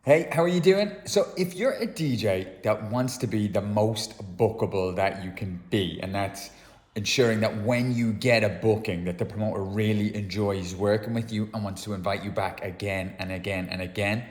Hey, how are you doing? So, if you're a DJ that wants to be the most bookable that you can be, and that's ensuring that when you get a booking, that the promoter really enjoys working with you and wants to invite you back again and again and again,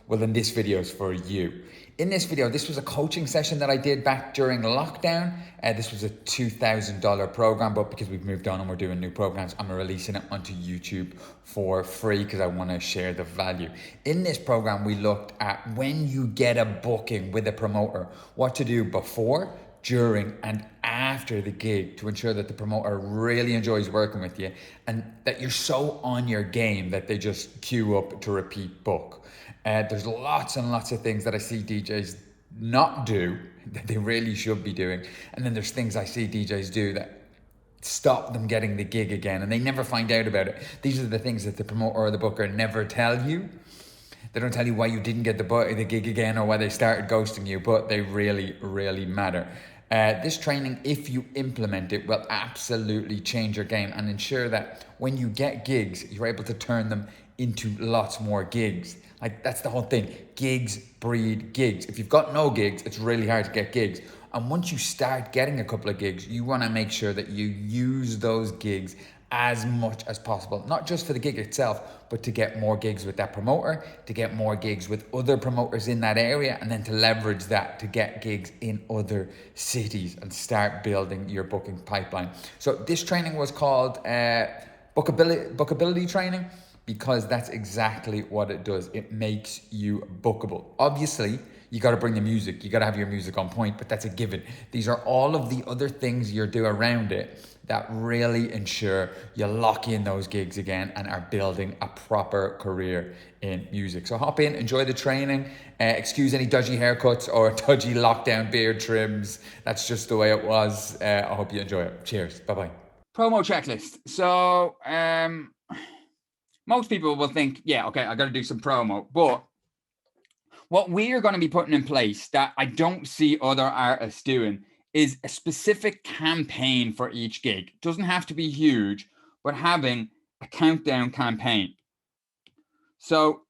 well, then this video is for you. In this video, this was a coaching session that I did back during lockdown. This was a $2,000 program, but because we've moved on and we're doing new programs, I'm releasing it onto YouTube for free because I want to share the value. In this program, we looked at when you get a booking with a promoter, what to do before, during, and after the gig to ensure that the promoter really enjoys working with you and that you're so on your game that they just queue up to repeat book. There's lots and lots of things that I see DJs not do that they really should be doing. And then there's things I see DJs do that stop them getting the gig again and they never find out about it. These are the things that the promoter or the booker never tell you. They don't tell you why you didn't get the gig again or why they started ghosting you, but they really, really matter. This training, if you implement it, will absolutely change your game and ensure that when you get gigs, you're able to turn them into lots more gigs. Like, that's the whole thing. Gigs breed gigs. If you've got no gigs, it's really hard to get gigs. And once you start getting a couple of gigs, you want to make sure that you use those gigs as much as possible, not just for the gig itself, but to get more gigs with that promoter, to get more gigs with other promoters in that area, and then to leverage that to get gigs in other cities and start building your booking pipeline. So this training was called bookability training, because that's exactly what it does. It makes you bookable. Obviously, you got to bring the music. You got to have your music on point, but that's a given. These are all of the other things you do around it that really ensure you lock in those gigs again and are building a proper career in music. So hop in, enjoy the training. Excuse any dodgy haircuts or dodgy lockdown beard trims. That's just the way it was. I hope you enjoy it. Cheers. Bye-bye. Promo checklist. So most people will think, yeah, okay, I got to do some promo. But what we're going to be putting in place that I don't see other artists doing is a specific campaign for each gig. It doesn't have to be huge, but having a countdown campaign. So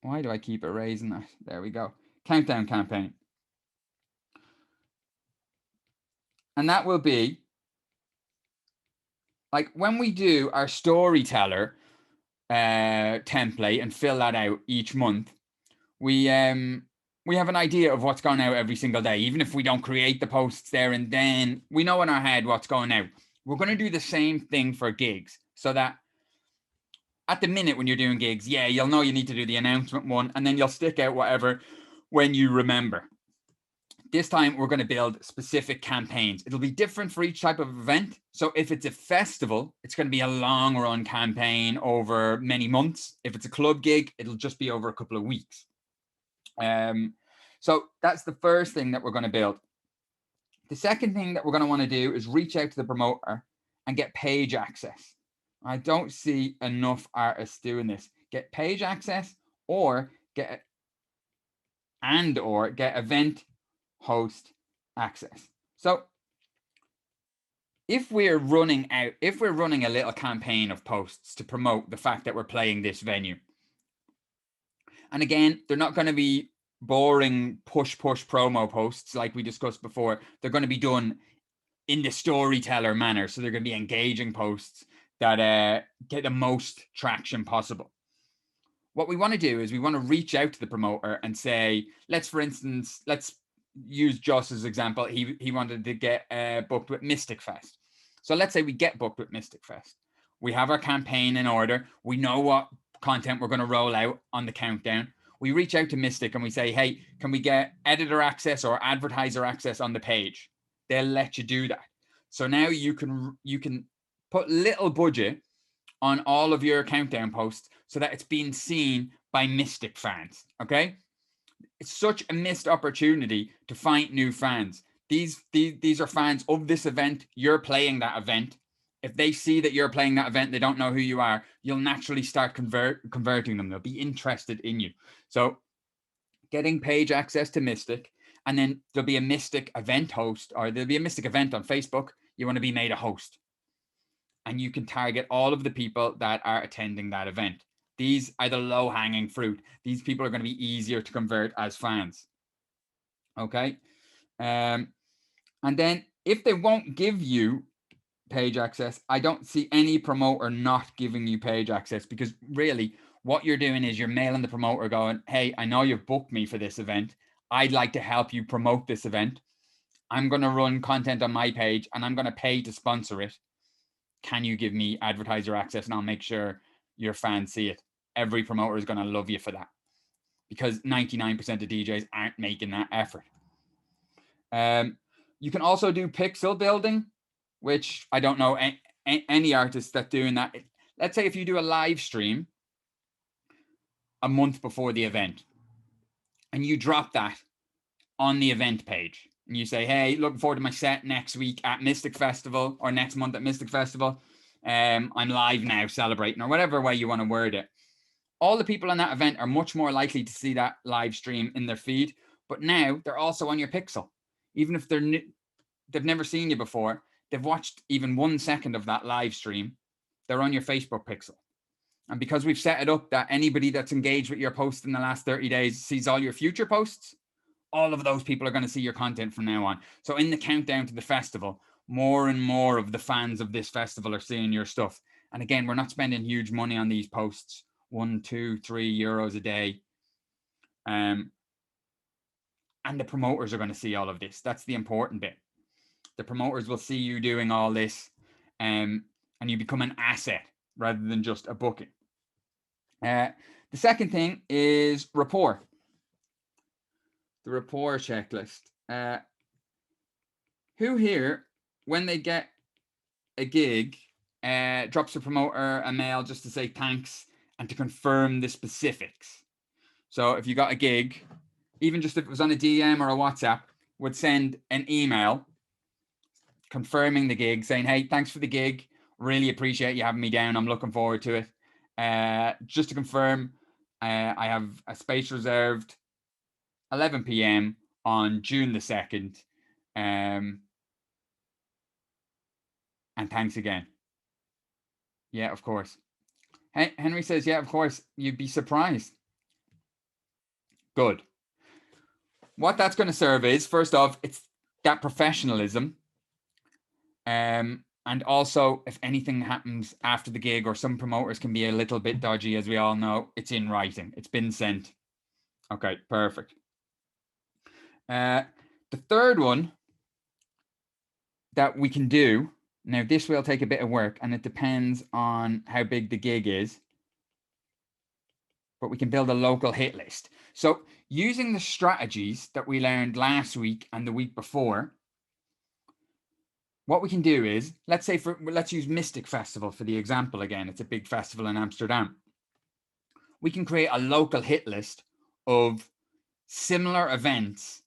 why do I keep erasing that? There we go. Countdown campaign. And that will be like when we do our storyteller template and fill that out each month, we have an idea of what's going out every single day, even if we don't create the posts there and then. We know in our head what's going out. We're going to do the same thing for gigs, so that at the minute when you're doing gigs, yeah, you'll know you need to do the announcement one, and then you'll stick out whatever when you remember. This time we're going to build specific campaigns. It'll be different for each type of event. So if it's a festival, it's going to be a long run campaign over many months. If it's a club gig, it'll just be over a couple of weeks. So that's the first thing that we're going to build. The second thing that we're going to want to do is reach out to the promoter and get page access. I don't see enough artists doing this. Get page access or get event host access. So if we're running a little campaign of posts to promote the fact that we're playing this venue, and again, they're not going to be boring push promo posts like we discussed before. They're going to be done in the storyteller manner. So they're going to be engaging posts that get the most traction possible. What we want to do is we want to reach out to the promoter and say, let's use Joss's example. He wanted to get booked with Mystic Fest. So let's say we get booked with Mystic Fest. We have our campaign in order. We know what content we're going to roll out on the countdown. We reach out to Mystic and we say, hey, can we get editor access or advertiser access on the page? They'll let you do that. So now you can put little budget on all of your countdown posts so that it's being seen by Mystic fans. Okay, it's such a missed opportunity to find new fans. These are fans of this event. You're playing that event. If they see that you're playing that event, they don't know who you are, you'll naturally start converting them. They'll be interested in you. So getting page access to Mystic, and then there'll be a Mystic event host, or there'll be a Mystic event on Facebook. You want to be made a host. And you can target all of the people that are attending that event. These are the low-hanging fruit. These people are going to be easier to convert as fans. Okay. And then if they won't give you page access, I don't see any promoter not giving you page access, because really what you're doing is you're mailing the promoter going, hey, I know you've booked me for this event. I'd like to help you promote this event. I'm going to run content on my page and I'm going to pay to sponsor it. Can you give me advertiser access and I'll make sure your fans see it? Every promoter is going to love you for that, because 99% of DJs aren't making that effort. You can also do pixel building, which I don't know any artists that doing that. Let's say if you do a live stream a month before the event and you drop that on the event page and you say, hey, looking forward to my set next week at Mystic Festival, or next month at Mystic Festival. I'm live now celebrating, or whatever way you want to word it. All the people on that event are much more likely to see that live stream in their feed, but now they're also on your pixel. Even if they've never seen you before, they've watched even 1 second of that live stream, they're on your Facebook pixel. And because we've set it up that anybody that's engaged with your post in the last 30 days sees all your future posts, all of those people are going to see your content from now on. So in the countdown to the festival, more and more of the fans of this festival are seeing your stuff. And again, we're not spending huge money on these posts, 1, 2, 3 euros a day. And the promoters are going to see all of this. That's the important bit. The promoters will see you doing all this, and you become an asset rather than just a booking. The second thing is rapport. The rapport checklist. Who here, when they get a gig, drops a promoter a mail just to say thanks and to confirm the specifics? So if you got a gig, even just if it was on a DM or a WhatsApp, would send an email confirming the gig, saying, hey, thanks for the gig. Really appreciate you having me down. I'm looking forward to it. Just to confirm, I have a space reserved 11 p.m. on June the 2nd. And thanks again. Yeah, of course. Henry says, yeah, of course. You'd be surprised. Good. What that's going to serve is, first off, it's that professionalism. And also, if anything happens after the gig, or some promoters can be a little bit dodgy, as we all know, it's in writing. It's been sent. Okay, perfect. The third one that we can do, now this will take a bit of work and it depends on how big the gig is, but we can build a local hit list. So using the strategies that we learned last week and the week before, what we can do is, let's use Mystic Festival for the example again. It's a big festival in Amsterdam. We can create a local hit list of similar events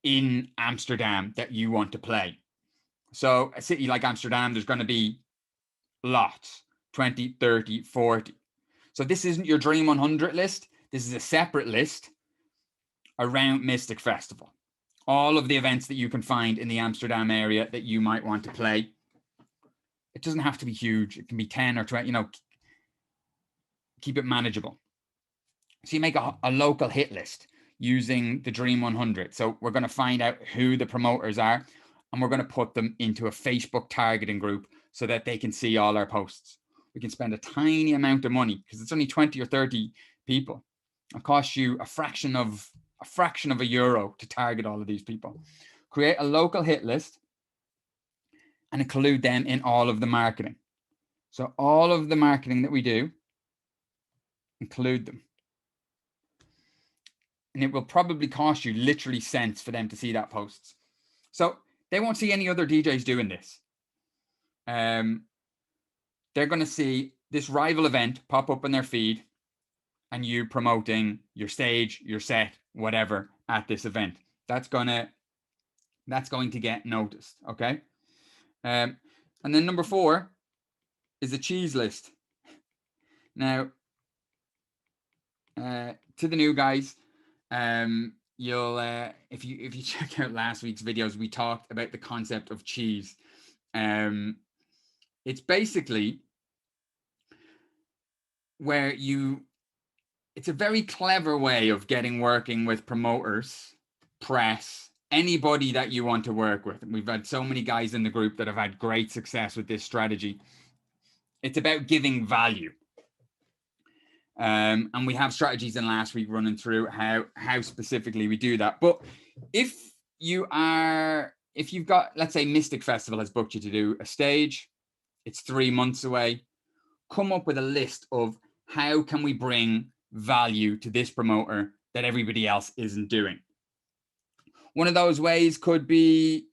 in Amsterdam that you want to play. So a city like Amsterdam, there's going to be lots, 20, 30, 40. So this isn't your Dream 100 list. This is a separate list around Mystic Festival. All of the events that you can find in the Amsterdam area that you might want to play. It doesn't have to be huge. It can be 10 or 20, keep it manageable. So you make a local hit list using the Dream 100. So we're going to find out who the promoters are, and we're going to put them into a Facebook targeting group so that they can see all our posts. We can spend a tiny amount of money because it's only 20 or 30 people. It'll cost you a fraction of a euro to target all of these people. Create a local hit list and include them in all of the marketing. So all of the marketing that we do, include them. And it will probably cost you literally cents for them to see that posts. So they won't see any other DJs doing this. They're going to see this rival event pop up in their feed and you promoting your stage, your set, whatever at this event. That's going to get noticed, okay? And then number 4 is a cheese list. Now, to the new guys, you'll if you check out last week's videos, we talked about the concept of cheese. It's basically where it's a very clever way of working with promoters, press, anybody that you want to work with. And we've had so many guys in the group that have had great success with this strategy. It's about giving value. And we have strategies in last week running through how specifically we do that. But if you've got, let's say Mystic Festival has booked you to do a stage, it's 3 months away, come up with a list of how can we bring value to this promoter that everybody else isn't doing. One of those ways could be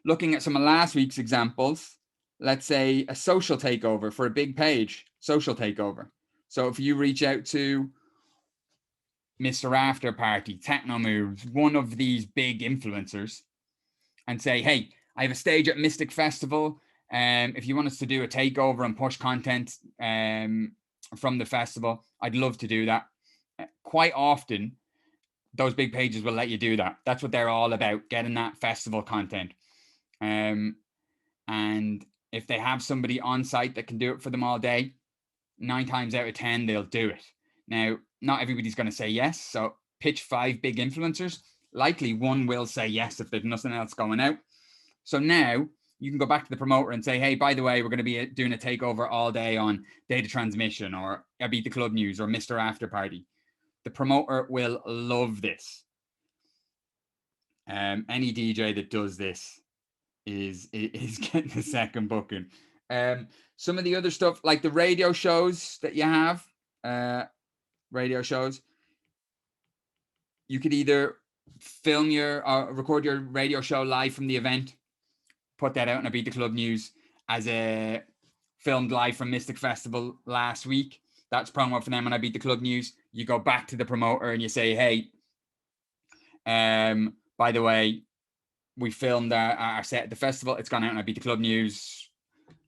looking at some of last week's examples. Let's say a social takeover for a big page, social takeover. So if you reach out to Mr. After Party, Techno Moves, one of these big influencers, and say, hey, I have a stage at Mystic Festival. If you want us to do a takeover and push content from the festival, I'd love to do that. Quite often, those big pages will let you do that. That's what they're all about, getting that festival content. And if they have somebody on site that can do it for them all day, 9 times out of 10, they'll do it. Now, not everybody's going to say yes. So pitch 5 big influencers. Likely one will say yes if there's nothing else going out. So now you can go back to the promoter and say, hey, by the way, we're going to be doing a takeover all day on data transmission or I Beat the Club News or Mr. After Party. The promoter will love this. Any DJ that does this is getting a second booking. Some of the other stuff, like the radio shows that you have, radio shows, you could either film record your radio show live from the event, put that out on a Beat the Club News as a filmed live from Mystic Festival last week. That's promo for them on I Beat the Club News. You go back to the promoter and you say, hey, by the way, we filmed our set at the festival. It's gone out on I Beat the Club News.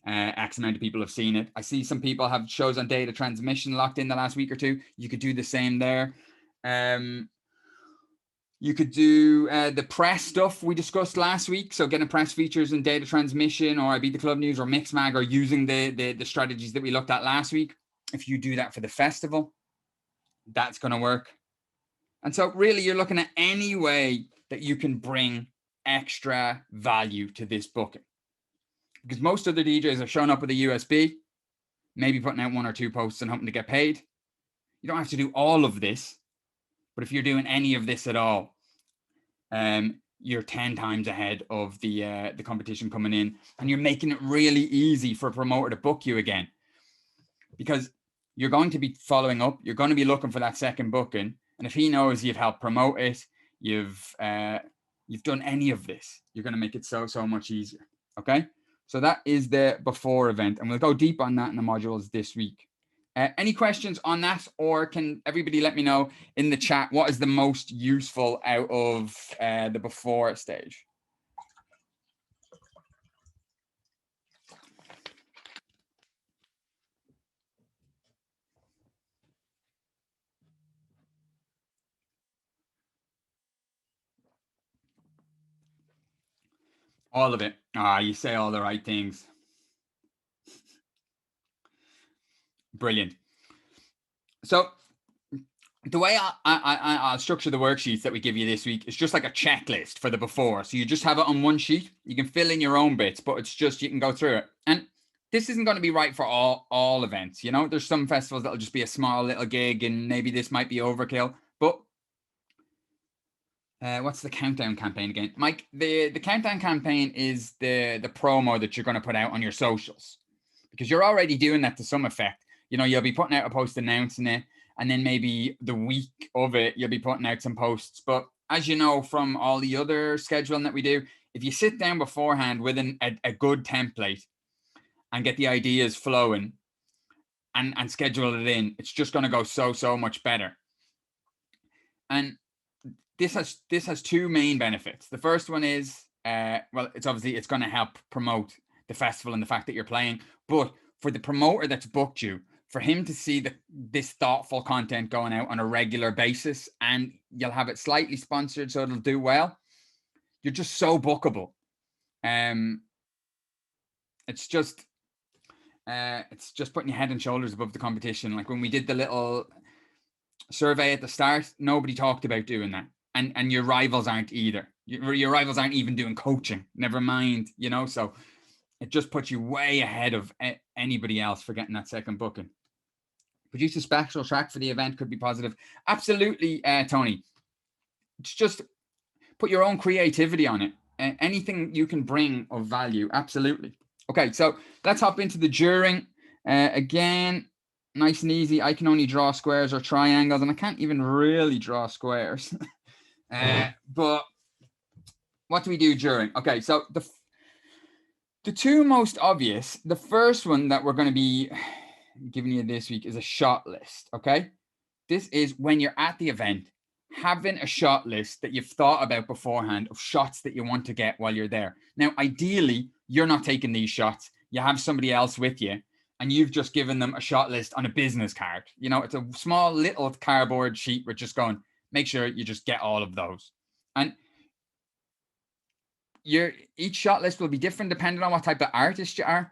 X amount of people have seen it. I see some people have shows on data transmission locked in the last week or two. You could do the same there. You could do the press stuff we discussed last week. So getting press features in data transmission or I Beat the Club News or Mixmag or using the strategies that we looked at last week. If you do that for the festival, that's going to work. And so really you're looking at any way that you can bring extra value to this booking. Because most other DJs are showing up with a USB, maybe putting out 1 or 2 posts and hoping to get paid. You don't have to do all of this. But if you're doing any of this at all, you're 10 times ahead of the competition coming in, and you're making it really easy for a promoter to book you again, because you're going to be following up. You're going to be looking for that second booking, and if he knows you've helped promote it, you've done any of this, you're going to make it so much easier. Okay, so that is the before event, and we'll go deep on that in the modules this week. Any questions on that, or can everybody let me know in the chat what is the most useful out of the before stage? All of it. You say all the right things. Brilliant. So the way I'll structure the worksheets that we give you this week is just like a checklist for the before. So you just have it on one sheet. You can fill in your own bits, but it's just, you can go through it. And this isn't going to be right for all events. You know, there's some festivals that'll just be a small little gig and maybe this might be overkill. But what's the countdown campaign again? Mike, the countdown campaign is the promo that you're going to put out on your socials, because you're already doing that to some effect. You know, you'll be putting out a post announcing it, and then maybe the week of it, you'll be putting out some posts. But as you know from all the other scheduling that we do, if you sit down beforehand with a good template and get the ideas flowing and schedule it in, it's just going to go so much better. And this has 2 main benefits. The first one is, well, it's going to help promote the festival and the fact that you're playing. But for the promoter that's booked you, for him to see this thoughtful content going out on a regular basis, and you'll have it slightly sponsored so it'll do well, you're just so bookable. It's just, It's just putting your head and shoulders above the competition. Like when we did the little survey at the start, nobody talked about doing that. And your rivals aren't either. Your rivals aren't even doing coaching, never mind, so it just puts you way ahead of anybody else for getting that second booking. Produce a special track for the event could be positive. Absolutely, Tony. It's just put your own creativity on it. Anything you can bring of value, absolutely. Okay, so let's hop into the during. Again, nice and easy. I can only draw squares or triangles, and I can't even really draw squares. But what do we do during? Okay, so the two most obvious, the first one that we're going to be giving you this week is a shot list, okay? This is when you're at the event, having a shot list that you've thought about beforehand of shots that you want to get while you're there. Now, ideally, you're not taking these shots. You have somebody else with you, and you've just given them a shot list on a business card. It's a small little cardboard sheet with just going, make sure you just get all of those. And each shot list will be different depending on what type of artist you are.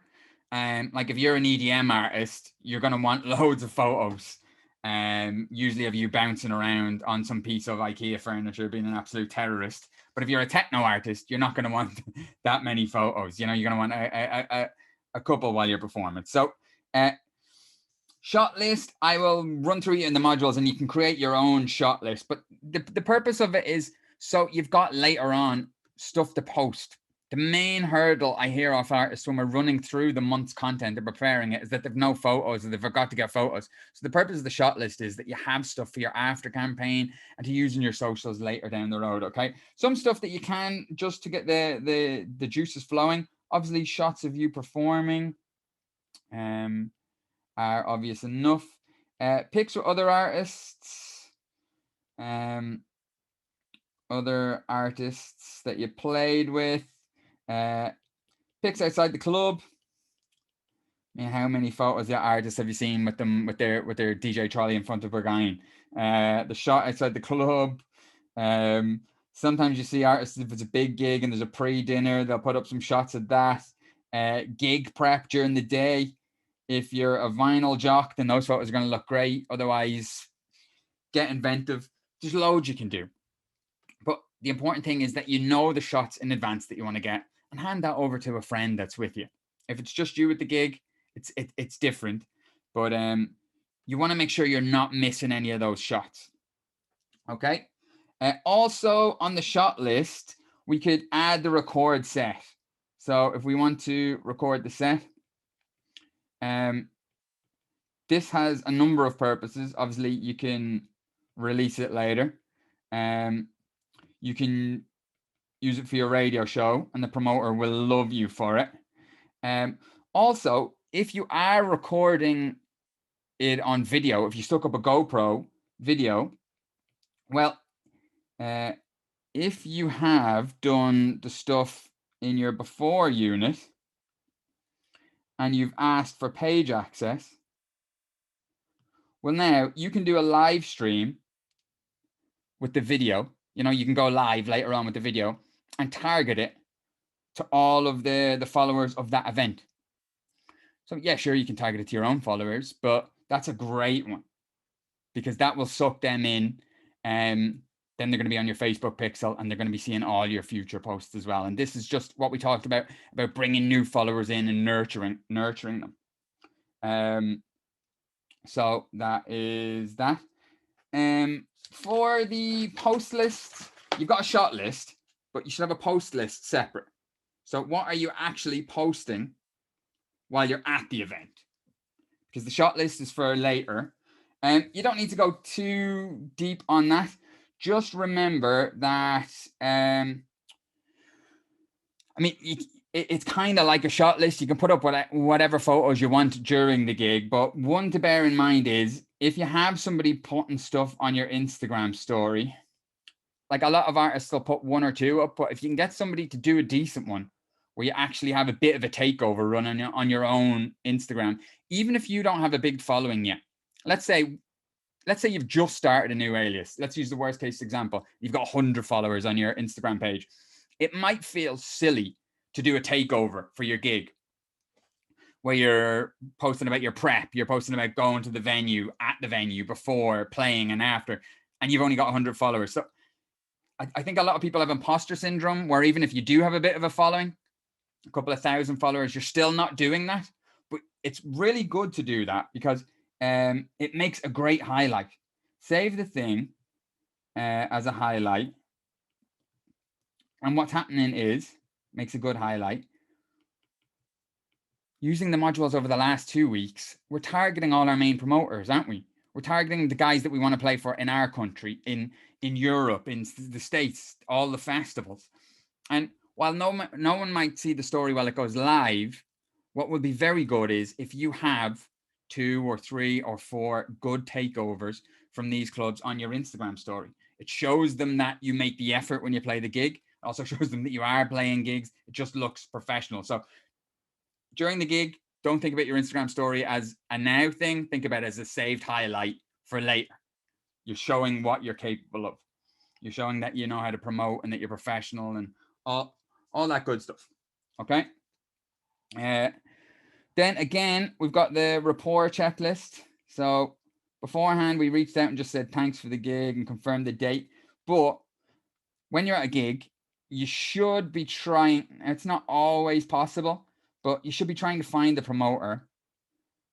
Like if you're an EDM artist, you're going to want loads of photos. Usually of you bouncing around on some piece of IKEA furniture being an absolute terrorist. But if you're a techno artist, you're not going to want that many photos. You're going to want a couple while you're performing. So shot list, I will run through you in the modules and you can create your own shot list. But the purpose of it is so you've got later on stuff to post. The main hurdle I hear off artists when we're running through the month's content and preparing it is that they've no photos or they've forgot to get photos. So the purpose of the shot list is that you have stuff for your after campaign and to use in your socials later down the road, okay? Some stuff that you can just to get the juices flowing. Obviously, shots of you performing are obvious enough. Pics with other artists. Other artists that you played with. Pics outside the club. I mean, how many photos of artists have you seen with them with their DJ trolley in front of Burgoyne? The shot outside the club. Sometimes you see artists, if it's a big gig and there's a pre-dinner, they'll put up some shots of that. Gig prep during the day. If you're a vinyl jock, then those photos are going to look great. Otherwise, get inventive. There's loads you can do. But the important thing is that you know the shots in advance that you want to get and hand that over to a friend that's with you. If it's just you at the gig, it's different. But you want to make sure you're not missing any of those shots. Okay. Also on the shot list, we could add the record set. So if we want to record the set, this has a number of purposes. Obviously, you can release it later. You can use it for your radio show and the promoter will love you for it. Also, if you are recording it on video, if you stuck up a GoPro video, well, if you have done the stuff in your before unit and you've asked for page access, well, now you can do a live stream with the video. You can go live later on with the video and target it to all of the followers of that event. So yeah, sure, you can target it to your own followers, but that's a great one because that will suck them in. Then they're going to be on your Facebook pixel and they're going to be seeing all your future posts as well. And this is just what we talked about bringing new followers in and nurturing them. So that is that. For the post list, you've got a shot list, but you should have a post list separate. So what are you actually posting while you're at the event? Because the shot list is for later. You don't need to go too deep on that. Just remember that, it's kind of like a shot list. You can put up whatever photos you want during the gig. But one to bear in mind is if you have somebody putting stuff on your Instagram story, like a lot of artists will put one or two up, but if you can get somebody to do a decent one where you actually have a bit of a takeover running on your own Instagram, even if you don't have a big following yet, let's say you've just started a new alias. Let's use the worst case example. You've got 100 followers on your Instagram page. It might feel silly to do a takeover for your gig. where you're posting about your prep, you're posting about going to the venue, at the venue, before, playing, and after, and you've only got 100 followers. So I think a lot of people have imposter syndrome, where even if you do have a bit of a following, a couple of thousand followers, you're still not doing that. But it's really good to do that, because it makes a great highlight. Save the thing as a highlight. And what's happening is, makes a good highlight. Using the modules over the last 2 weeks, we're targeting all our main promoters, aren't we? We're targeting the guys that we want to play for in our country, in Europe, in the States, all the festivals. And while no one might see the story while it goes live, what would be very good is if you have 2 or 3 or 4 good takeovers from these clubs on your Instagram story. It shows them that you make the effort when you play the gig. It also shows them that you are playing gigs. It just looks professional. So during the gig, don't think about your Instagram story as a now thing. Think about it as a saved highlight for later. You're showing what you're capable of. You're showing that you know how to promote and that you're professional and all that good stuff. Okay. Then again, we've got the rapport checklist. So beforehand, we reached out and just said thanks for the gig and confirmed the date. But when you're at a gig, you should be trying. It's not always possible, but you should be trying to find the promoter,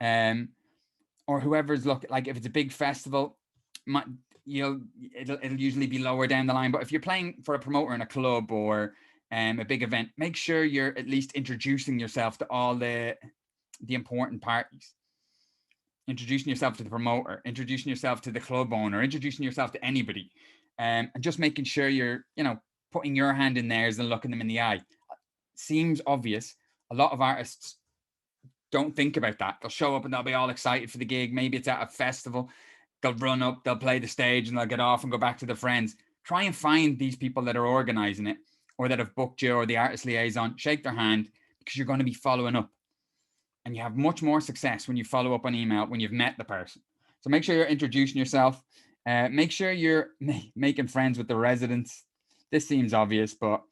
or whoever's looking. Like if it's a big festival, it'll usually be lower down the line. But if you're playing for a promoter in a club or a big event, make sure you're at least introducing yourself to all the important parties. Introducing yourself to the promoter, introducing yourself to the club owner, introducing yourself to anybody, and just making sure you're, putting your hand in theirs and looking them in the eye. Seems obvious. A lot of artists don't think about that. They'll show up and they'll be all excited for the gig. Maybe it's at a festival. They'll run up, they'll play the stage, and they'll get off and go back to their friends. Try and find these people that are organizing it or that have booked you or the artist liaison. Shake their hand, because you're going to be following up. And you have much more success when you follow up on email when you've met the person. So make sure you're introducing yourself. Make sure you're making friends with the residents. This seems obvious, but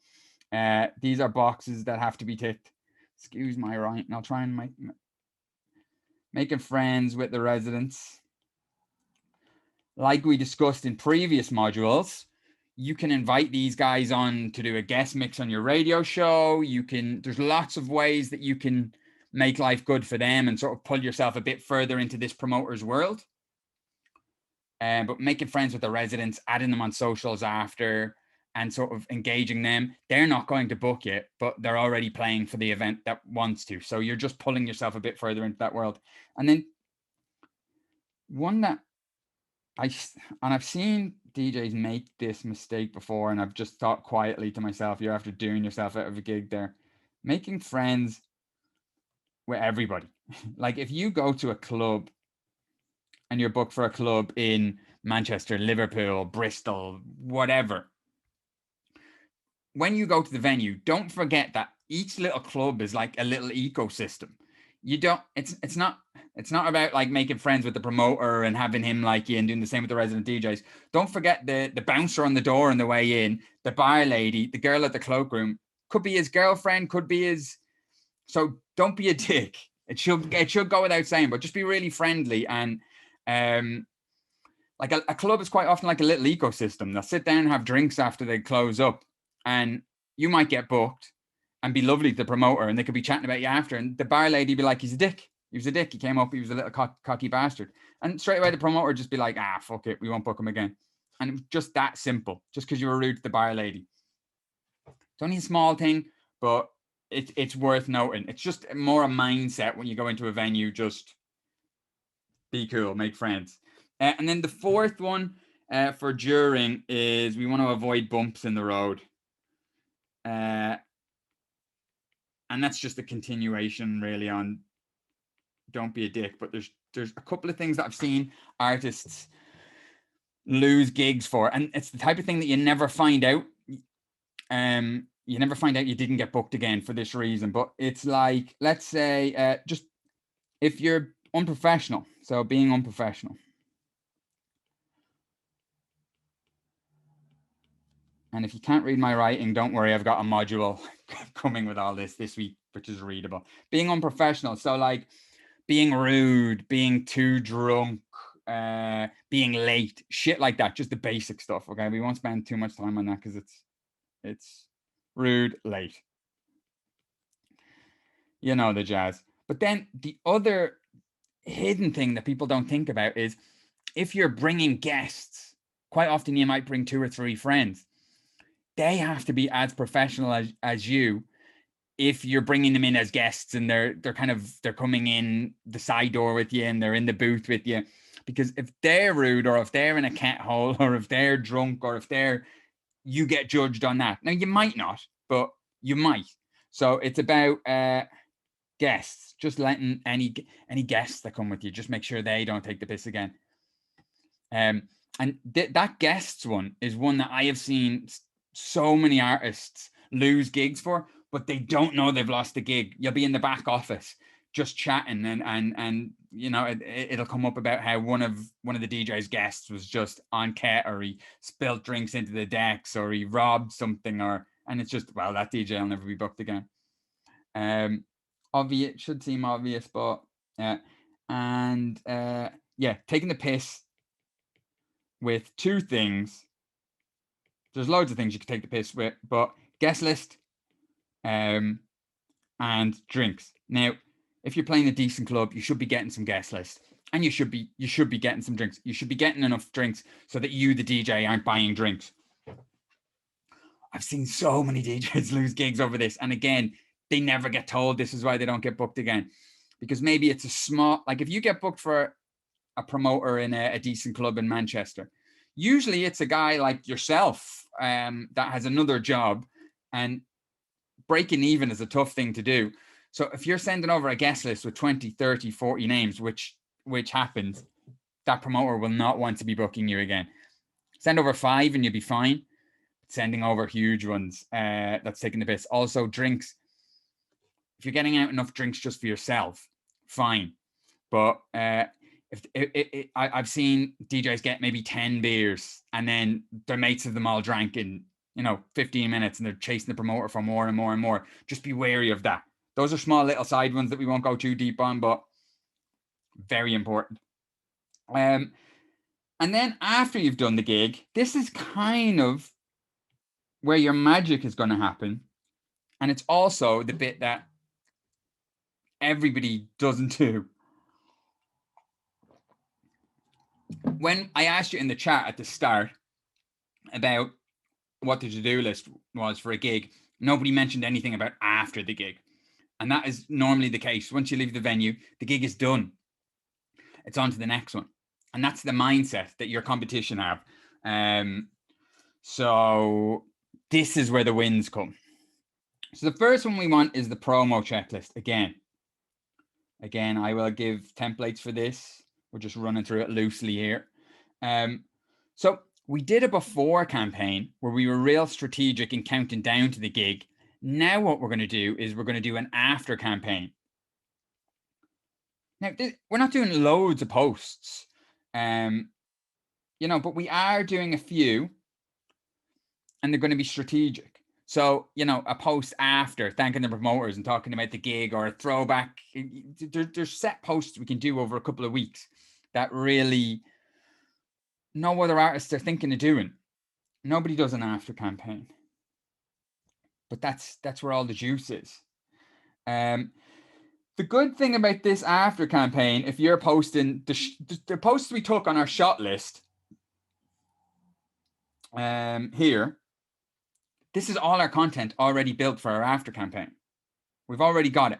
these are boxes that have to be ticked. Excuse my writing. I'll try and making friends with the residents. Like we discussed in previous modules, you can invite these guys on to do a guest mix on your radio show. There's lots of ways that you can make life good for them and sort of pull yourself a bit further into this promoter's world. But making friends with the residents, adding them on socials after, and sort of engaging them. They're not going to book it, but they're already playing for the event that wants to. So you're just pulling yourself a bit further into that world. And then one that I've seen DJs make this mistake before, and I've just thought quietly to myself, you're after doing yourself out of a gig there. Making friends with everybody. Like if you go to a club and you're booked for a club in Manchester, Liverpool, Bristol, whatever, when you go to the venue, don't forget that each little club is like a little ecosystem. It's not about like making friends with the promoter and having him like you and doing the same with the resident DJs. Don't forget the bouncer on the door on the way in, the bar lady, the girl at the cloakroom, could be his girlfriend, could be his. So don't be a dick. It should go without saying, but just be really friendly. And like a club is quite often like a little ecosystem. They'll sit down and have drinks after they close up, and you might get booked and be lovely to the promoter, and they could be chatting about you after, and the bar lady be like, he's a dick. He was a dick. He came up. He was a little cocky bastard. And straight away the promoter just be like, fuck it. We won't book him again. And it was just that simple. Just because you were rude to the bar lady. It's only a small thing, but it's worth noting. It's just more a mindset when you go into a venue. Just be cool, make friends. And then the fourth one for during is we want to avoid bumps in the road. And that's just a continuation really on don't be a dick. But there's a couple of things that I've seen artists lose gigs for, and it's the type of thing that you never find out. You never find out you didn't get booked again for this reason. But it's like, let's say, just if you're unprofessional, so being unprofessional. And if you can't read my writing, don't worry, I've got a module coming with all this week which is readable. Being unprofessional, so like being rude, being too drunk, being late, shit like that, just the basic stuff. Okay, we won't spend too much time on that because it's rude, late. You know the jazz. But then the other hidden thing that people don't think about is if you're bringing guests, quite often you might bring 2 or 3 friends. They have to be as professional as you if you're bringing them in as guests and they're coming in the side door with you and they're in the booth with you. Because if they're rude or if they're in a cat hole or if they're drunk or if you get judged on that. Now you might not, but you might. So it's about guests, just letting any guests that come with you, just make sure they don't take the piss again. And that guests one is one that I have seen so many artists lose gigs for, but they don't know they've lost the gig. You'll be in the back office just chatting and you know it'll come up about how one of the DJ's guests was just on cat, or he spilled drinks into the decks, or he robbed something, and it's just, well, that DJ will never be booked again. Obvious, should seem obvious, but yeah, taking the piss with 2 things. There's loads of things you could take the piss with, but guest list and drinks. Now, if you're playing a decent club, you should be getting some guest list, and you should be getting some drinks. You should be getting enough drinks so that you, the DJ, aren't buying drinks. I've seen so many DJs lose gigs over this, and again, they never get told this is why they don't get booked again. Because maybe it's a small, like if you get booked for a promoter in a decent club in Manchester, usually it's a guy like yourself that has another job, and breaking even is a tough thing to do. So if you're sending over a guest list with 20, 30, 40 names, which happens, that promoter will not want to be booking you again. Send over 5 and you'll be fine. Sending over huge ones, that's taking the piss. Also, drinks. If you're getting out enough drinks just for yourself, fine. But I've seen DJs get maybe 10 beers and then their mates of them all drank in 15 minutes, and they're chasing the promoter for more and more and more. Just be wary of that. Those are small little side ones that we won't go too deep on, but very important. And then after you've done the gig, this is kind of where your magic is going to happen. And it's also the bit that everybody doesn't do. When I asked you in the chat at the start about what the to-do list was for a gig, nobody mentioned anything about after the gig. And that is normally the case. Once you leave the venue, the gig is done. It's on to the next one. And that's the mindset that your competition have. So this is where the wins come. So the first one we want is the promo checklist. Again, I will give templates for this. We're just running through it loosely here. So we did a before campaign where we were real strategic in counting down to the gig. Now what we're going to do is we're going to do an after campaign. Now, we're not doing loads of posts, but we are doing a few, and they're going to be strategic. So, a post after thanking the promoters and talking about the gig, or a throwback. There's set posts we can do over a couple of weeks that really no other artists are thinking of doing. Nobody does an after campaign. But that's where all the juice is. The good thing about this after campaign, if you're posting the posts we took on our shot list here, this is all our content already built for our after campaign. We've already got it.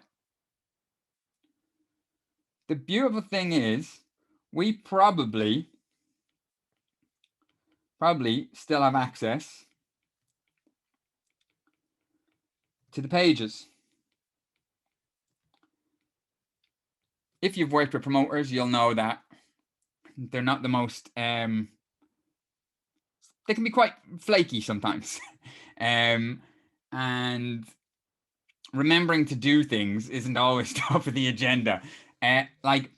The beautiful thing is we probably still have access to the pages. If you've worked with promoters, you'll know that they're not the most, they can be quite flaky sometimes. And remembering to do things isn't always top of the agenda. Like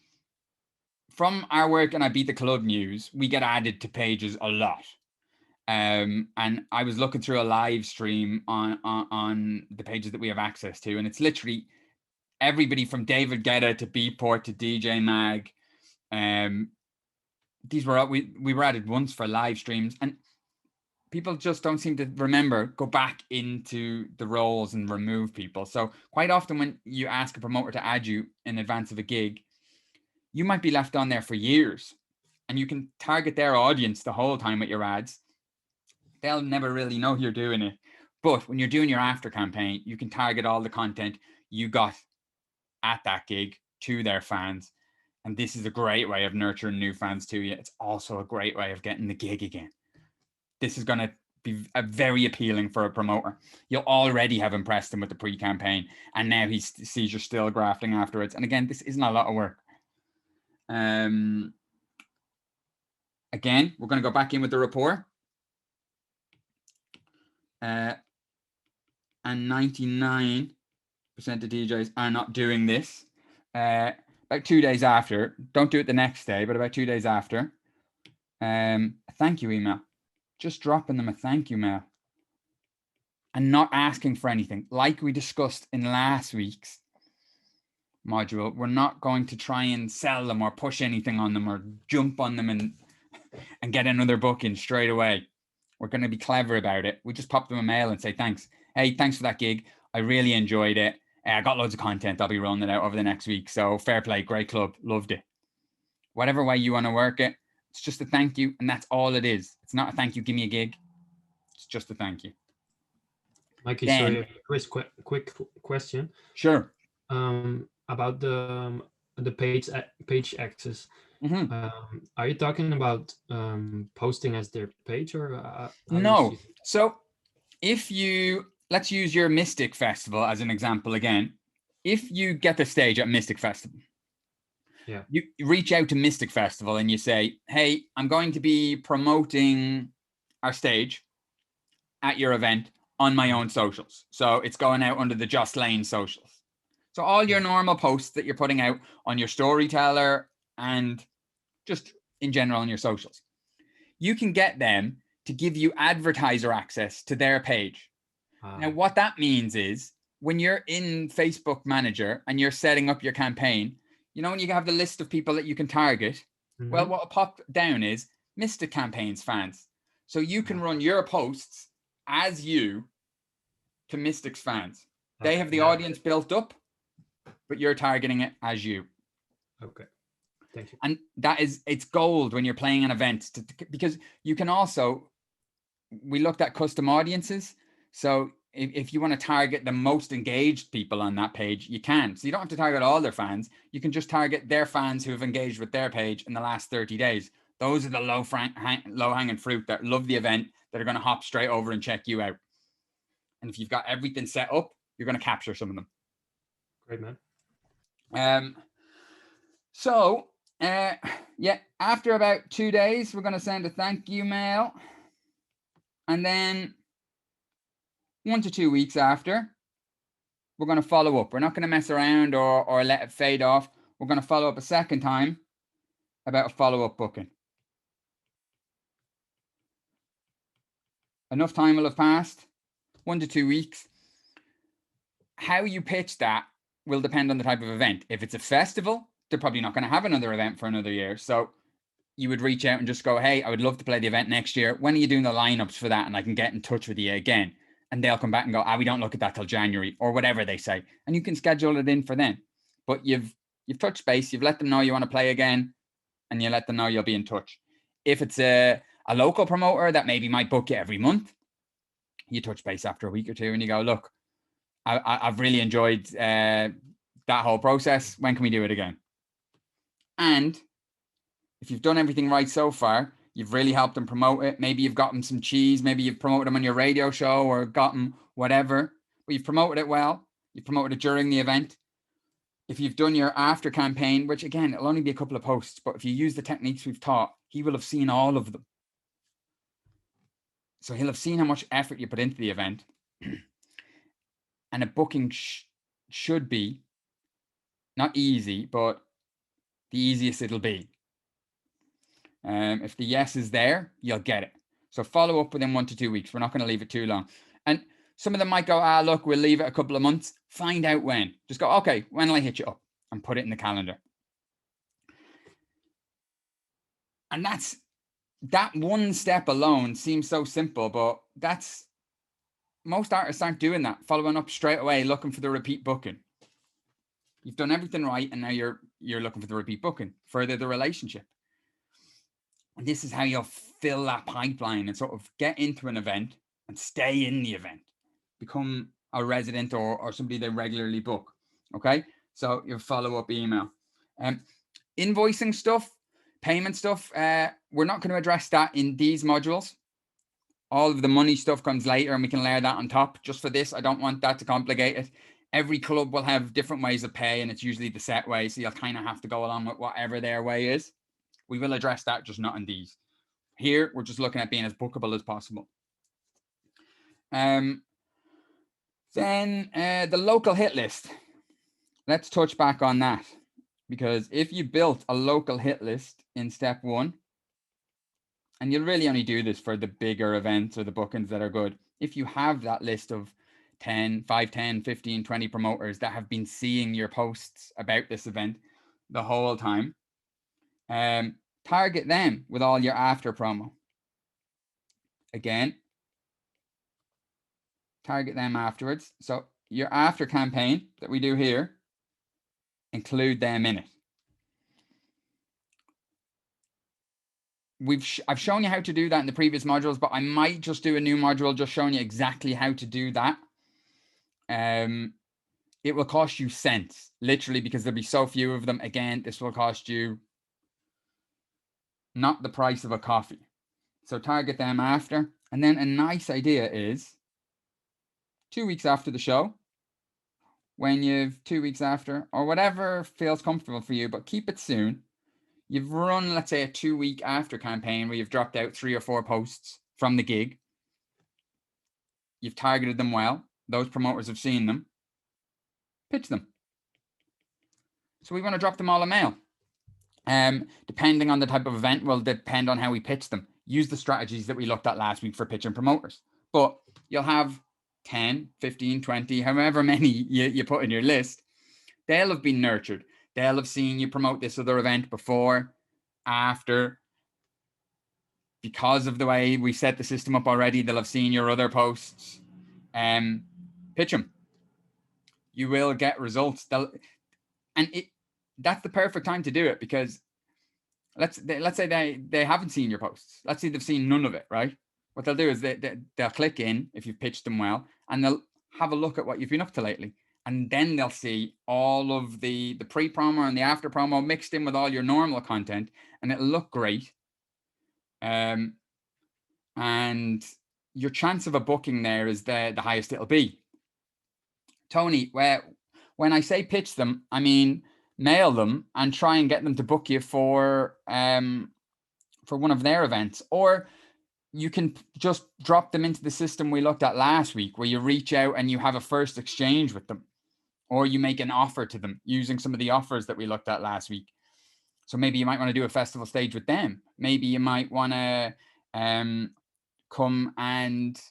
from our work and I Beat the Club news, we get added to pages a lot. And I was looking through a live stream on the pages that we have access to, and it's literally everybody from David Guetta to Beatport to DJ Mag. These were we were added once for live streams, and people just don't seem to remember, go back into the roles and remove people. So quite often when you ask a promoter to add you in advance of a gig, you might be left on there for years, and you can target their audience the whole time with your ads. They'll never really know you're doing it. But when you're doing your after campaign, you can target all the content you got at that gig to their fans. And this is a great way of nurturing new fans to you. It's also a great way of getting the gig again. This is going to be very appealing for a promoter. You'll already have impressed him with the pre-campaign, and now he sees you're still grafting afterwards. And again, this isn't a lot of work. Again, we're going to go back in with the rapport. And 99% of DJs are not doing this. About 2 days after, don't do it the next day, but about 2 days after, a thank you email. Just dropping them a thank you mail and not asking for anything. Like we discussed in last week's module, we're not going to try and sell them or push anything on them or jump on them and get another booking straight away. We're going to be clever about it. We just pop them a mail and say, thanks. Hey, thanks for that gig. I really enjoyed it. I got loads of content. I'll be rolling it out over the next week. So fair play, great club, loved it. Whatever way you want to work it, it's just a thank you, and that's all it is. It's not a thank you, give me a gig. It's just a thank you. Mikey, sorry, quick question. Sure. About the page access. Are you talking about posting as their page, or no? So if you, let's use your Mystic Festival as an example again. If you get the stage at Mystic Festival, yeah, you reach out to Mystic Festival and you say, hey, I'm going to be promoting our stage at your event on my own socials. So it's going out under the Just Lane socials. So all your normal posts that you're putting out on your Storyteller and just in general on your socials, you can get them to give you advertiser access to their page. Now, what that means is when you're in Facebook Manager and you're setting up your campaign, you know, when you have the list of people that you can target, well, what will pop down is Mystic Campaigns fans. So you can run your posts as you to Mystic's fans. They have the audience built up, but you're targeting it as you. Okay. Thank you. And that is, it's gold when you're playing an event because you can also, we looked at custom audiences. So if you want to target the most engaged people on that page, you can. So you don't have to target all their fans. You can just target their fans who have engaged with their page in the last 30 days. Those are the low-hanging fruit that love the event, that are going to hop straight over and check you out. And if you've got everything set up, you're going to capture some of them. Great, man. Yeah, after about 2 days, we're going to send a thank you mail. And then 1 to 2 weeks after, we're going to follow up. We're not going to mess around or let it fade off. We're going to follow up a second time about a follow-up booking. Enough time will have passed, 1 to 2 weeks. How you pitch that will depend on the type of event. If it's a festival, they're probably not going to have another event for another year. So you would reach out and just go, hey, I would love to play the event next year. When are you doing the lineups for that? And I can get in touch with you again. And they'll come back and go, we don't look at that till January or whatever they say. And you can schedule it in for then. But you've touched base, you've let them know you want to play again, and you let them know you'll be in touch. If it's a local promoter that maybe might book you every month, you touch base after a week or two and you go, look, I've really enjoyed that whole process. When can we do it again? And if you've done everything right so far, you've really helped them promote it. Maybe you've gotten some cheese. Maybe you've promoted them on your radio show or gotten whatever. But you've promoted it well. You've promoted it during the event. If you've done your after campaign, which again, it'll only be a couple of posts, but if you use the techniques we've taught, he will have seen all of them. So he'll have seen how much effort you put into the event. And a booking should be not easy, but the easiest it'll be. If the yes is there, you'll get it. So follow up within 1 to 2 weeks. We're not going to leave it too long. And some of them might go, look, we'll leave it a couple of months. Find out when. Just go, okay, when will I hit you up? And put it in the calendar. And that one step alone seems so simple, but most artists aren't doing that. Following up straight away, looking for the repeat booking. You've done everything right, and now you're looking for the repeat booking. Further the relationship. And this is how you'll fill that pipeline and sort of get into an event and stay in the event. Become a resident or somebody they regularly book. Okay? So your follow-up email. Invoicing stuff, payment stuff, we're not going to address that in these modules. All of the money stuff comes later and we can layer that on top. Just for this, I don't want that to complicate it. Every club will have different ways of pay, and it's usually the set way. So you'll kind of have to go along with whatever their way is. We will address that, just not in these. Here, we're just looking at being as bookable as possible. Then the local hit list. Let's touch back on that. Because if you built a local hit list in step 1, and you'll really only do this for the bigger events or the bookings that are good. If you have that list of 5, 10, 15, 20 promoters that have been seeing your posts about this event the whole time, target them with all your after promo. Again, target them afterwards. So your after campaign that we do here, include them in it. I've shown you how to do that in the previous modules, but I might just do a new module just showing you exactly how to do that. It will cost you cents, literally, because there'll be so few of them. Again, this will cost you not the price of a coffee. So target them after. And then a nice idea is 2 weeks after the show, when you've 2 weeks after, or whatever feels comfortable for you, but keep it soon. You've run, let's say, a 2 week after campaign where you've dropped out 3 or 4 posts from the gig. You've targeted them well. Those promoters have seen them. Pitch them. So we want to drop them all a mail. Depending on the type of event will depend on how we pitch them. Use the strategies that we looked at last week for pitching promoters. But you'll have 10, 15, 20, however many you put in your list. They'll have been nurtured. They'll have seen you promote this other event before, after. Because of the way we set the system up already, they'll have seen your other posts. Pitch them. You will get results. That's the perfect time to do it, because let's say they haven't seen your posts. Let's say they've seen none of it, right? What they'll do is they'll click in if you've pitched them well, and they'll have a look at what you've been up to lately. And then they'll see all of the pre-promo and the after promo mixed in with all your normal content, and it'll look great. And your chance of a booking there is the highest it'll be. Tony, when I say pitch them, I mean mail them and try and get them to book you for one of their events. Or you can just drop them into the system we looked at last week, where you reach out and you have a first exchange with them, or you make an offer to them using some of the offers that we looked at last week. So maybe you might want to do a festival stage with them. Maybe you might want to come and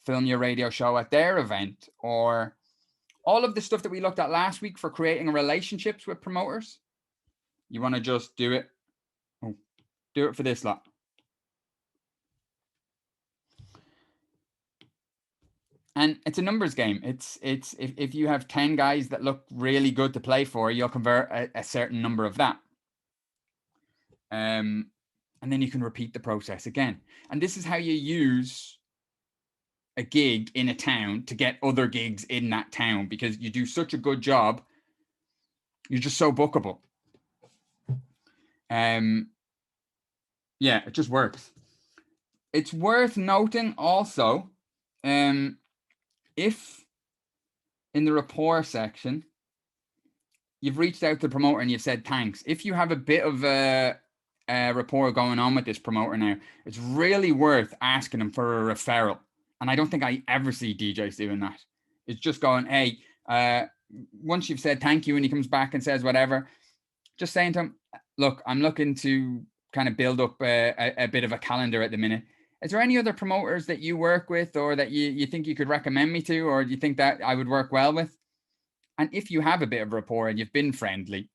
film your radio show at their event, or all of the stuff that we looked at last week for creating relationships with promoters. You want to just do it. Do it for this lot. And it's a numbers game. It's if you have 10 guys that look really good to play for, you'll convert a certain number of that. And then you can repeat the process again. And this is how you use a gig in a town to get other gigs in that town, because you do such a good job. You're just so bookable. Yeah, it just works. It's worth noting also, if in the rapport section, you've reached out to the promoter and you've said thanks. If you have a bit of a rapport going on with this promoter now, it's really worth asking them for a referral. And I don't think I ever see DJs doing that. It's just going, hey, once you've said thank you and he comes back and says whatever, just saying to him, look, I'm looking to kind of build up a bit of a calendar at the minute. Is there any other promoters that you work with or that you think you could recommend me to, or do you think that I would work well with? And if you have a bit of rapport and you've been friendly,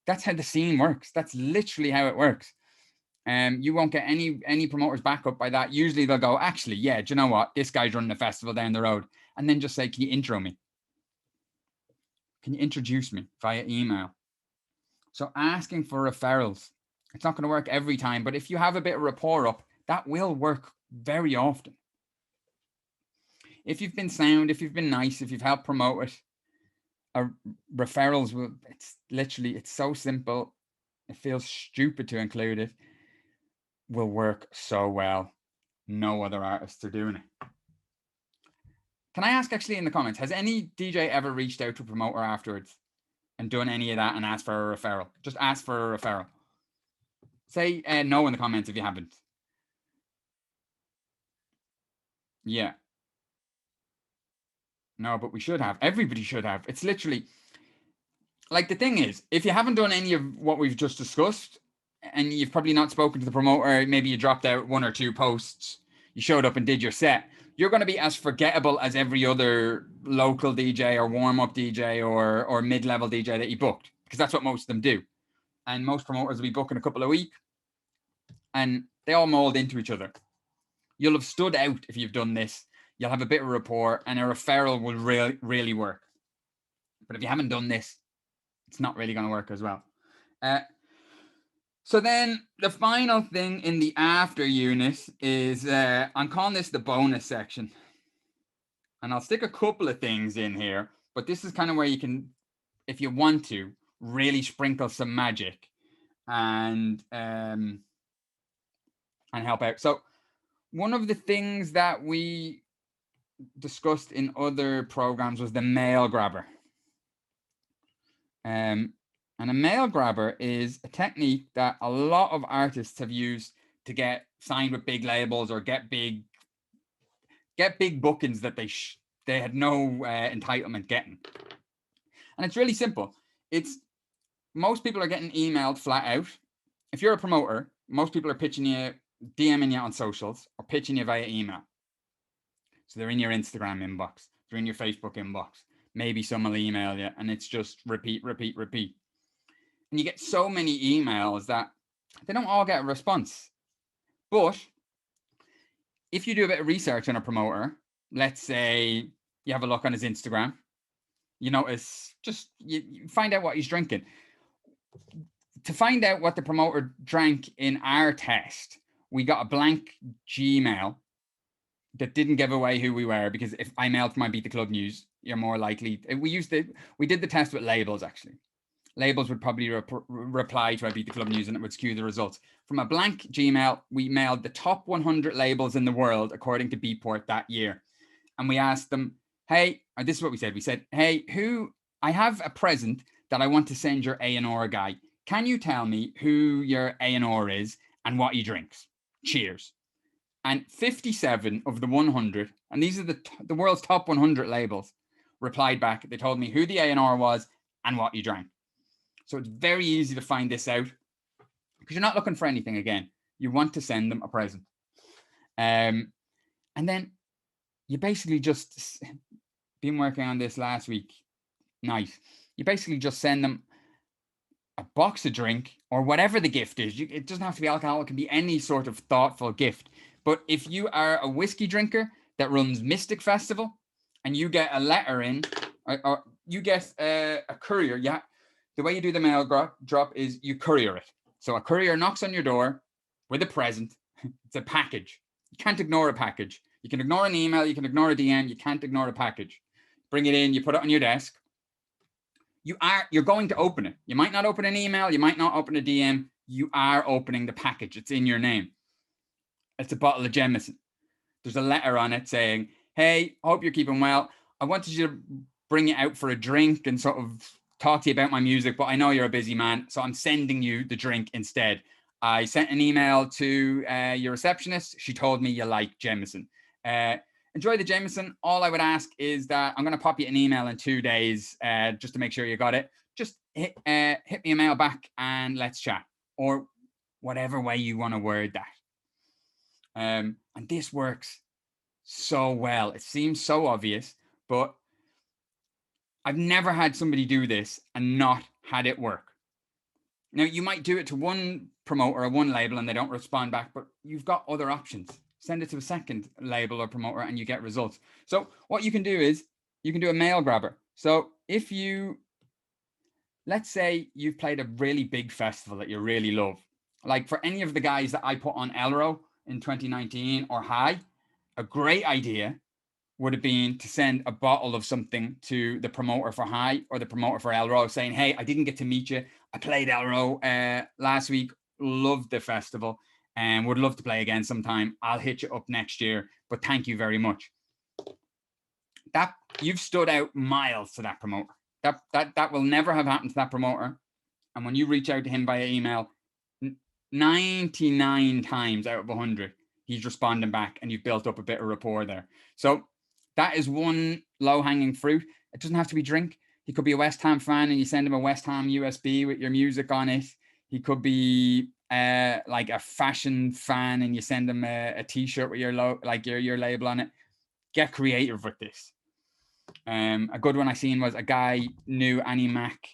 that's how the scene works. That's literally how it works. You won't get any promoters back up by that. Usually they'll go, actually, yeah, do you know what? This guy's running a festival down the road. And then just say, can you intro me? Can you introduce me via email? So asking for referrals, it's not going to work every time, but if you have a bit of rapport up, that will work very often. If you've been sound, if you've been nice, if you've helped promote it, referrals will, it's so simple. It feels stupid to include it. Will work so well. No other artists are doing it. Can I ask actually in the comments, has any DJ ever reached out to a promoter afterwards and done any of that and asked for a referral? Just ask for a referral. Say no in the comments if you haven't. Yeah. No, but we should have. Everybody should have. It's literally, like, the thing is, if you haven't done any of what we've just discussed, and you've probably not spoken to the promoter, maybe you dropped out 1 or 2 posts, you showed up and did your set, you're going to be as forgettable as every other local DJ or warm-up DJ or mid-level DJ that you booked, because that's what most of them do. And most promoters will be booking a couple a week, and they all mold into each other. You'll have stood out if you've done this. You'll have a bit of rapport, and a referral will really work. But if you haven't done this, it's not really going to work as well. So then the final thing in the after unit is, I'm calling this the bonus section. And I'll stick a couple of things in here, but this is kind of where you can, if you want to, really sprinkle some magic and help out. So one of the things that we discussed in other programs was the mail grabber. And a mail grabber is a technique that a lot of artists have used to get signed with big labels or get big bookings that they had no entitlement getting. And it's really simple. Most people are getting emailed flat out. If you're a promoter, most people are pitching you, DMing you on socials, or pitching you via email. So they're in your Instagram inbox, they're in your Facebook inbox. Maybe someone will email you, and it's just repeat. And you get so many emails that they don't all get a response. But if you do a bit of research on a promoter, let's say you have a look on his Instagram, you notice, you find out what he's drinking. To find out what the promoter drank in our test, we got a blank Gmail that didn't give away who we were, because if I mailed from my Beat the Club news, you're more likely. We did the test with labels, actually. Labels would probably reply to our Beat the Club news, and it would skew the results. From a blank Gmail, we mailed the top 100 labels in the world according to Beatport that year. And we asked them, hey, this is what we said. We said, hey, I have a present that I want to send your A&R guy. Can you tell me who your A&R is and what he drinks? Cheers. And 57 of the 100, and these are the world's top 100 labels, replied back. They told me who the A&R was and what he drank. So it's very easy to find this out, because you're not looking for anything again. You want to send them a present. And then you basically just, been working on this last week night, you basically just send them a box of drink or whatever the gift is. It doesn't have to be alcohol. It can be any sort of thoughtful gift. But if you are a whiskey drinker that runs Mystic Festival and you get a letter in, or you get a courier, the way you do the mail drop is you courier it. So a courier knocks on your door with a present. It's a package. You can't ignore a package. You can ignore an email, you can ignore a DM, you can't ignore a package. Bring it in, you put it on your desk. You're going to open it. You might not open an email, you might not open a DM. You are opening the package. It's in your name. It's a bottle of Jameson. There's a letter on it saying, hey, hope you're keeping well. I wanted you to bring you out for a drink and sort of talk to you about my music, but I know you're a busy man, so I'm sending you the drink instead. I sent an email to your receptionist. She told me you like Jameson. Enjoy the Jameson. All I would ask is that I'm going to pop you an email in 2 days just to make sure you got it. Just hit me a mail back and let's chat, or whatever way you want to word that. And this works so well. It seems so obvious, but I've never had somebody do this and not had it work. Now, you might do it to one promoter or one label and they don't respond back, but you've got other options. Send it to a second label or promoter and you get results. So what you can do is you can do a mail grabber. So if you, let's say you've played a really big festival that you really love, like for any of the guys that I put on Elro in 2019 or High, a great idea would have been to send a bottle of something to the promoter for High or the promoter for Elro saying, hey, I didn't get to meet you. I played Elro last week, loved the festival and would love to play again sometime. I'll hit you up next year, but thank you very much. That you've stood out miles to that promoter. That will never have happened to that promoter. And when you reach out to him via email, 99 times out of 100, he's responding back and you've built up a bit of rapport there. So that is one low-hanging fruit. It doesn't have to be drink. He could be a West Ham fan and you send him a West Ham USB with your music on it. He could be like a fashion fan and you send him a t-shirt with your your label on it. Get creative with this. A good one I seen was a guy knew Annie Mac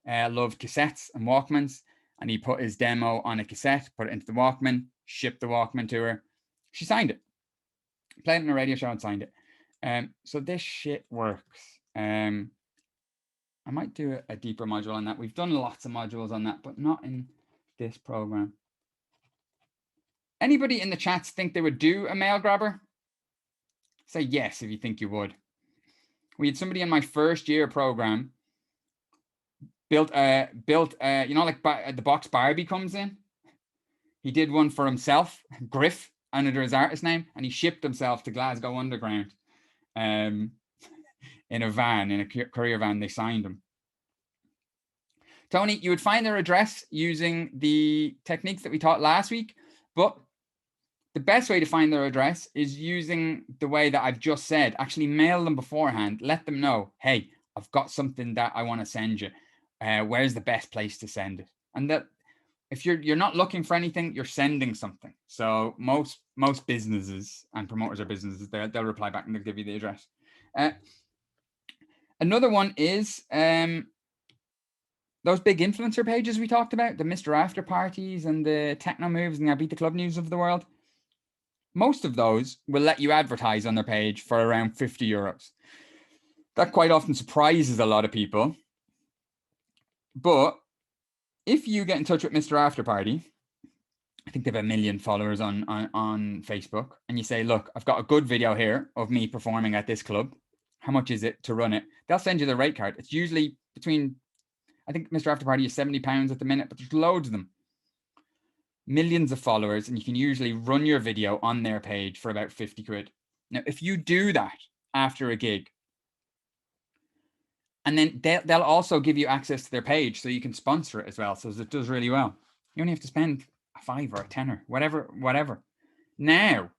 loved cassettes and Walkmans, and he put his demo on a cassette, put it into the Walkman, shipped the Walkman to her. She signed it, played it in a radio show and signed it. So this shit works. I might do a deeper module on that. We've done lots of modules on that, but not in this program. Anybody in the chats think they would do a mail grabber? Say yes if you think you would. We had somebody in my first year program built you know, like the box Barbie comes in. He did one for himself, Griff, under his artist name, and he shipped himself to Glasgow Underground in a van, in a courier van. They signed him. Tony, you would find their address using the techniques that we taught last week, but the best way to find their address is using the way that I've just said. Actually mail them beforehand. Let them know, hey, I've got something that I want to send you. Where's the best place to send it? And that if you're not looking for anything, you're sending something. So most businesses and promoters or businesses, they'll reply back and they'll give you the address. Another one is those big influencer pages we talked about, the Mr. After parties and the Techno Moves and the Beat the Club News of the world. Most of those will let you advertise on their page for around 50 euros. That quite often surprises a lot of people. But if you get in touch with Mr. After Party, I think they have 1 million followers on Facebook, and you say, look, I've got a good video here of me performing at this club. How much is it to run it? They'll send you the rate card. It's usually between, I think Mr. After Party is £70 at the minute, but there's loads of them. Millions of followers, and you can usually run your video on their page for about 50 quid. Now, if you do that after a gig, and then they'll also give you access to their page so you can sponsor it as well. So it does really well. You only have to spend a £5 or a £10, whatever. Now,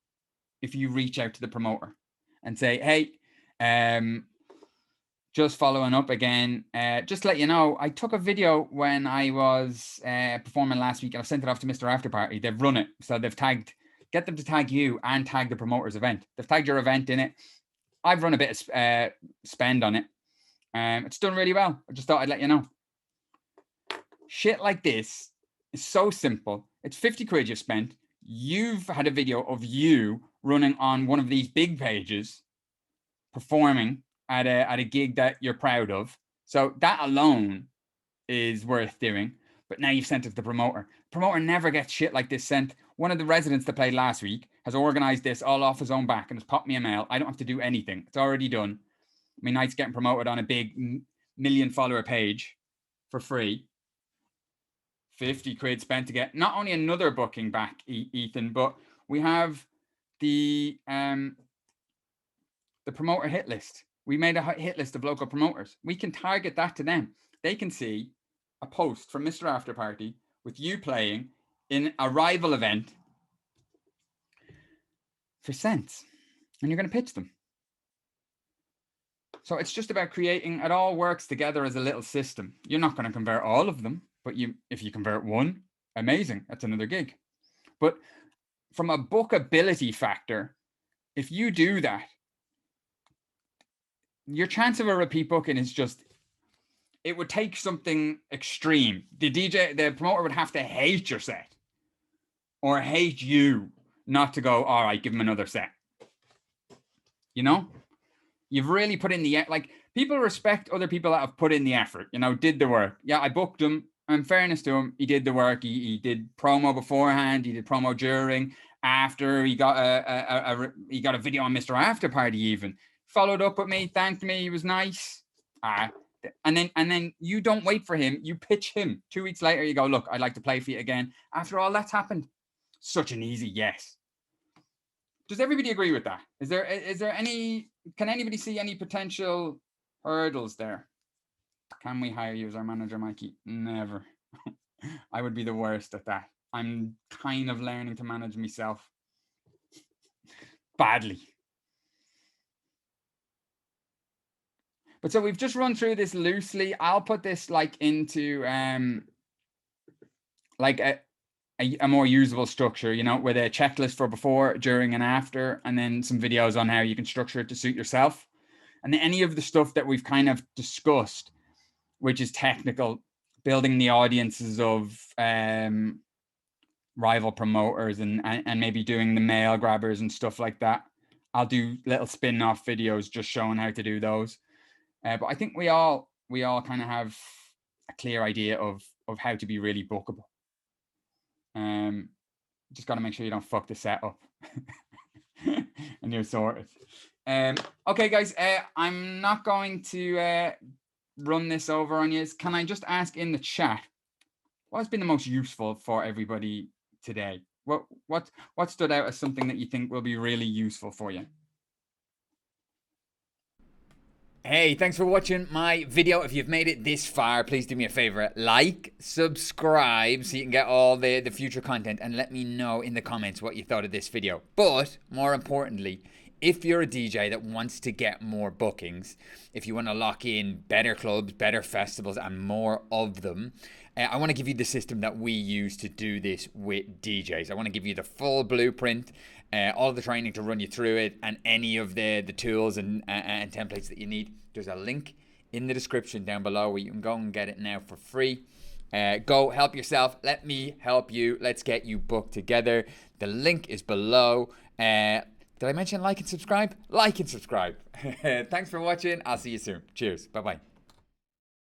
if you reach out to the promoter and say, hey, just following up again, just to let you know, I took a video when I was performing last week and I've sent it off to Mr. After Party. They've run it. So they've tagged, get them to tag you and tag the promoter's event. They've tagged your event in it. I've run a bit of spend on it. It's done really well. I just thought I'd let you know. Shit like this is so simple. It's 50 quid you've spent. You've had a video of you running on one of these big pages, performing at a gig that you're proud of. So that alone is worth doing. But now you've sent it to the promoter. Promoter never gets shit like this sent. One of the residents that played last week has organized this all off his own back and has popped me a mail. I don't have to do anything. It's already done. I mean, Knight's getting promoted on a big 1 million follower page for free. 50 quid spent to get not only another booking back, Ethan, but we have the promoter hit list. We made a hit list of local promoters. We can target that to them. They can see a post from Mr. After Party with you playing in a rival event for cents, and you're going to pitch them. So it's just about creating, it all works together as a little system. You're not going to convert all of them, but if you convert one, amazing. That's another gig. But from a bookability factor, if you do that, your chance of a repeat booking is just, it would take something extreme. The promoter would have to hate your set or hate you not to go, all right, give him another set. You know, you've really put in like, people respect other people that have put in the effort, you know, did the work. Yeah, I booked him. In fairness to him, he did the work. He did promo beforehand. He did promo during, after. He got a video on Mr. After Party even. Followed up with me, thanked me. He was nice. And then you don't wait for him. You pitch him. 2 weeks later, you go, look, I'd like to play for you again. After all that's happened, such an easy yes. Does everybody agree with that? Is there any? Can anybody see any potential hurdles there? Can we hire you as our manager, Mikey? Never. I would be the worst at that. I'm kind of learning to manage myself badly. But so we've just run through this loosely. I'll put this like into like a more usable structure, you know, with a checklist for before, during, and after, and then some videos on how you can structure it to suit yourself. And then any of the stuff that we've kind of discussed, which is technical, building the audiences of rival promoters and maybe doing the mail grabbers and stuff like that. I'll do little spin-off videos just showing how to do those. But I think we all kind of have a clear idea of how to be really bookable. Just got to make sure you don't fuck the setup and you're sorted. Okay, guys, I'm not going to run this over on you. Can I just ask in the chat, what has been the most useful for everybody today? What stood out as something that you think will be really useful for you? Hey, thanks for watching my video. If you've made it this far, please do me a favor, like, subscribe so you can get all the future content, and let me know in the comments what you thought of this video. But more importantly, if you're a DJ that wants to get more bookings, if you want to lock in better clubs, better festivals, and more of them, I want to give you the system that we use to do this with DJs. I want to give you the full blueprint, all the training to run you through it, and any of the tools and templates that you need. There's a link in the description down below where you can go and get it now for free. Go help yourself. Let me help you. Let's get you booked together. The link is below. Did I mention like and subscribe? Like and subscribe. Thanks for watching. I'll see you soon. Cheers. Bye-bye.